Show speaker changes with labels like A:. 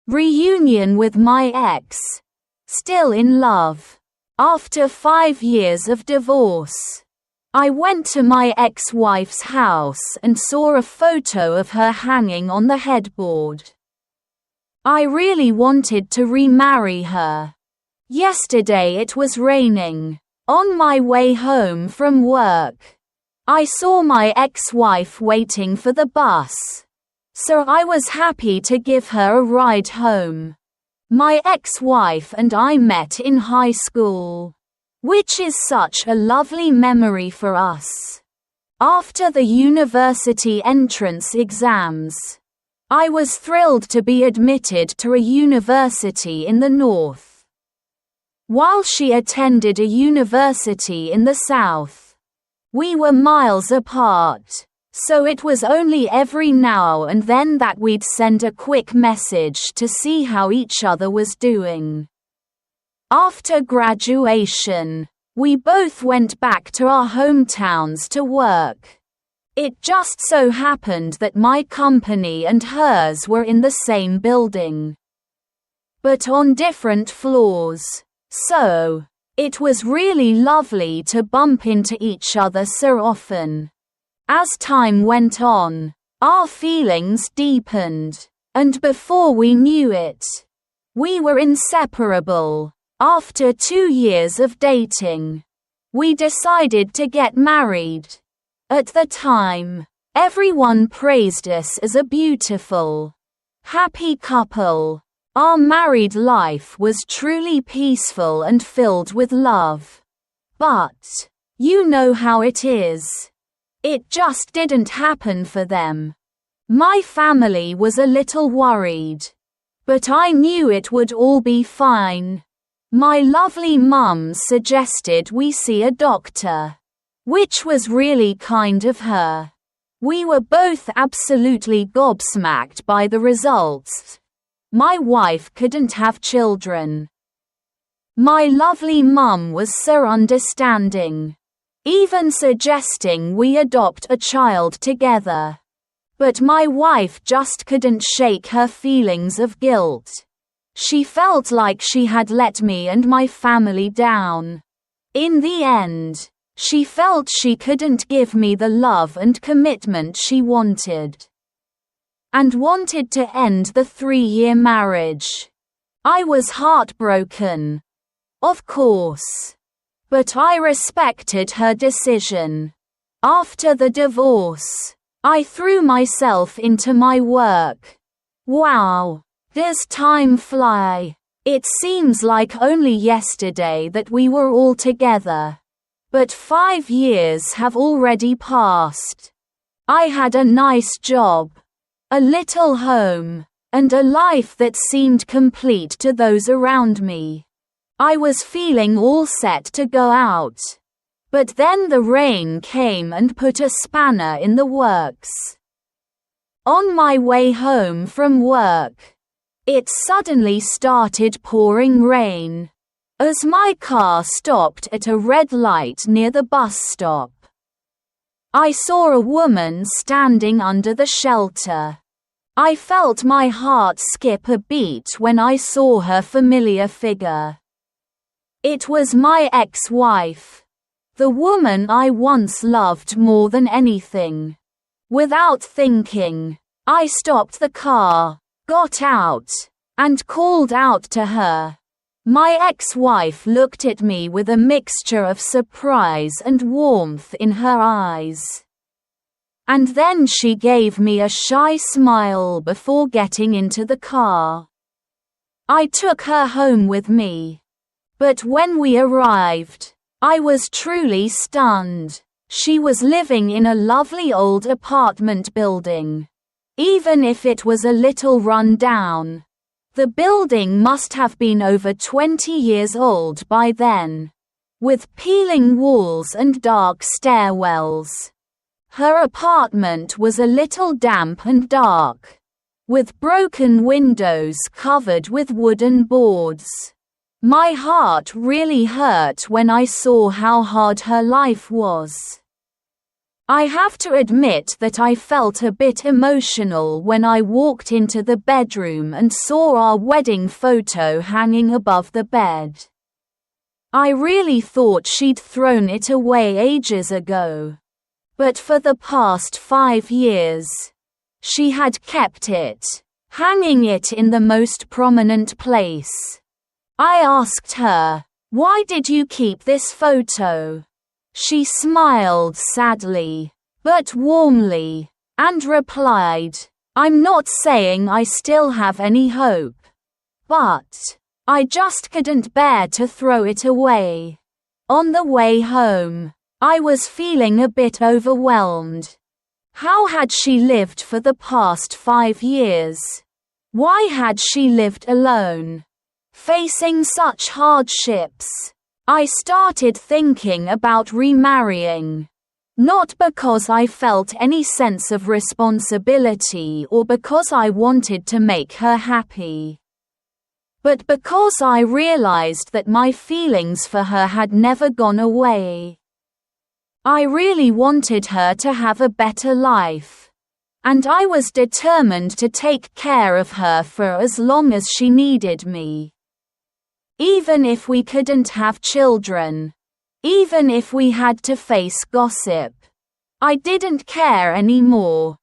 A: Reunion with my ex. Still in love. After 5 years of divorce. I went to my ex-wife's house and saw a photo of her hanging on the headboard. I really wanted to remarry her. Yesterday it was raining. On my way home from work, I saw my ex-wife waiting for the bus. So I was happy to give her a ride home. My ex-wife and I met in high school, which is such a lovely memory for us. After the university entrance exams, I was thrilled to be admitted to a university in the north, while she attended a university in the south. We were miles apart, so it was only every now and then that we'd send a quick message to see how each other was doing. After graduation, we both went back to our hometowns to work. It just so happened that my company and hers were in the same building, but on different floors, so it was really lovely to bump into each other so often. As time went on, our feelings deepened, and before we knew it, we were inseparable. After 2 years of dating, we decided to get married. At the time, everyone praised us as a beautiful, happy couple. Our married life was truly peaceful and filled with love. But, you know how it is. It just didn't happen for them. My family was a little worried, but I knew it would all be fine. My lovely mum suggested we see a doctor, which was really kind of her. We were both absolutely gobsmacked by the results. My wife couldn't have children. My lovely mum was so understanding, even suggesting we adopt a child together. But my wife just couldn't shake her feelings of guilt. She felt like she had let me and my family down. In the end, she felt she couldn't give me the love and commitment she wanted, and wanted to end the 3-year marriage. I was heartbroken, of course, but I respected her decision. After the divorce, I threw myself into my work. Wow, does time fly? It seems like only yesterday that we were all together, but 5 years have already passed. I had a nice job, a little home, and a life that seemed complete to those around me. I was feeling all set to go out. But then the rain came and put a spanner in the works. On my way home from work, it suddenly started pouring rain, as my car stopped at a red light near the bus stop. I saw a woman standing under the shelter. I felt my heart skip a beat when I saw her familiar figure. It was my ex-wife, the woman I once loved more than anything. Without thinking, I stopped the car, got out, and called out to her. My ex-wife looked at me with a mixture of surprise and warmth in her eyes. And then she gave me a shy smile before getting into the car. I took her home with me. But when we arrived, I was truly stunned. She was living in a lovely old apartment building. Even if it was a little run down, the building must have been over 20 years old by then, with peeling walls and dark stairwells. Her apartment was a little damp and dark, with broken windows covered with wooden boards. My heart really hurt when I saw how hard her life was. I have to admit that I felt a bit emotional when I walked into the bedroom and saw our wedding photo hanging above the bed. I really thought she'd thrown it away ages ago. But for the past 5 years, she had kept it, hanging it in the most prominent place. I asked her, "Why did you keep this photo?" She smiled sadly, but warmly, and replied, "I'm not saying I still have any hope, but I just couldn't bear to throw it away." On the way home, I was feeling a bit overwhelmed. How had she lived for the past 5 years? Why had she lived alone, facing such hardships? I started thinking about remarrying. Not because I felt any sense of responsibility or because I wanted to make her happy, but because I realized that my feelings for her had never gone away. I really wanted her to have a better life, and I was determined to take care of her for as long as she needed me. Even if we couldn't have children, even if we had to face gossip, I didn't care anymore.